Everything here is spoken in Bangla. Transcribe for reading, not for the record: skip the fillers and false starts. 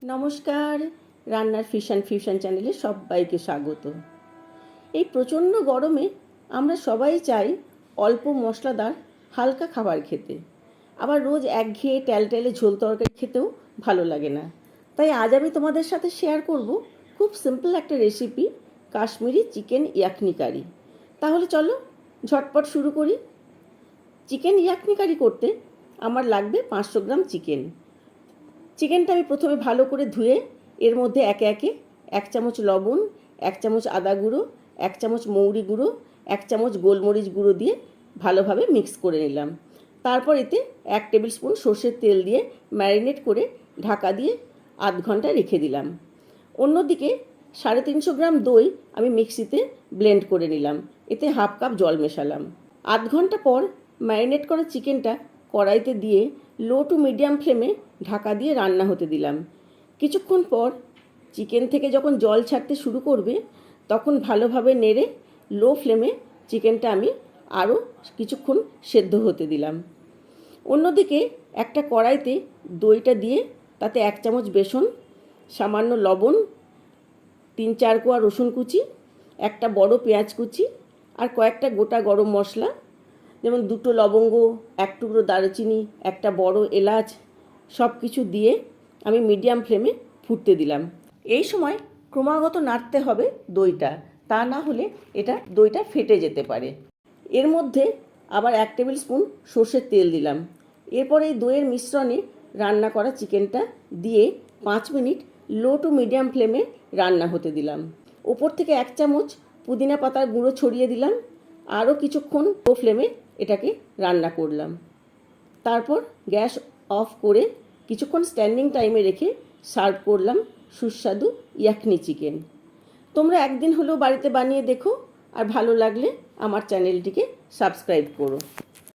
নমস্কার, রান্নার ফিউশন চ্যানেলে সবাইকে স্বাগত। এই প্রচণ্ড গরমে আমরা সবাই চাই অল্প মশলাদার হালকা খাবার খেতে, আবার রোজ একঘেয়ে ট্যালট্যালে ঝোল তরকারি খেতেও ভালো লাগে না। তাই আজ আমি তোমাদের সাথে শেয়ার করব খুব সিম্পল একটা রেসিপি, কাশ্মীরি চিকেন ইয়াকনি কারি। তাহলে চলো ঝটপট শুরু করি। চিকেন ইয়াকনি কারি করতে আমার লাগবে 500 গ্রাম চিকেনটা আমি প্রথমে ভালো করে ধুয়ে এর মধ্যে একে একে 1 চামচ লবণ, 1 চামচ আদা গুঁড়ো, 1 চামচ মৌরি গুঁড়ো, 1 চামচ গোলমরিচ গুঁড়ো দিয়ে ভালোভাবে মিক্স করে নিলাম। তারপর এতে 1 টেবিল স্পুন সর্ষের তেল দিয়ে ম্যারিনেট করে ঢাকা দিয়ে আধ ঘন্টা রেখে দিলাম। অন্যদিকে 350 গ্রাম দই আমি মিক্সিতে ব্লেন্ড করে নিলাম, এতে হাফ কাপ জল মেশালাম। আধ ঘন্টা পর ম্যারিনেট করা চিকেনটা কড়াইতে দিয়ে লো টু মিডিয়াম ফ্লেমে ঢাকা দিয়ে রান্না হতে দিলাম। কিছুক্ষণ পর চিকেন থেকে যখন জল ছাড়তে শুরু করবে তখন ভালোভাবে নেড়ে লো ফ্লেমে চিকেনটা আমি আরও কিছুক্ষণ সেদ্ধ হতে দিলাম। অন্যদিকে একটা কড়াইতে দইটা দিয়ে তাতে 1 চামচ বেসন, সামান্য লবণ, 3-4 কোয়া রসুন কুচি, একটা বড় পেঁয়াজ কুচি আর কয়েকটা গোটা গরম মশলা যেমন 2টো লবঙ্গ, 1 টুকরো দারুচিনি, একটা বড় এলাচ সব কিছু দিয়ে আমি মিডিয়াম ফ্লেমে ফুটতে দিলাম। এই সময় ক্রমাগত নাড়তে হবে দইটা, তা না হলে দইটা ফেটে যেতে পারে। এর মধ্যে আবার 1 টেবিল স্পুন সর্ষের তেল দিলাম। এরপর এই দইয়ের মিশ্রণে রান্না করা চিকেনটা দিয়ে 5 মিনিট লো টু মিডিয়াম ফ্লেমে রান্না হতে দিলাম। ওপর থেকে 1 চামচ পুদিনা পাতার গুঁড়ো ছড়িয়ে দিলাম। আরও কিছুক্ষণ লো ফ্লেমে এটাকে রান্না করলাম। তারপর গ্যাস অফ করে কিছুক্ষণ স্ট্যান্ডিং টাইমে রেখে সার্ভ করলাম সুস্বাদু ইয়াকনি চিকেন। তোমরা একদিন হলেও বাড়িতে বানিয়ে দেখো, আর ভালো লাগলে আমার চ্যানেলটিকে সাবস্ক্রাইব করো।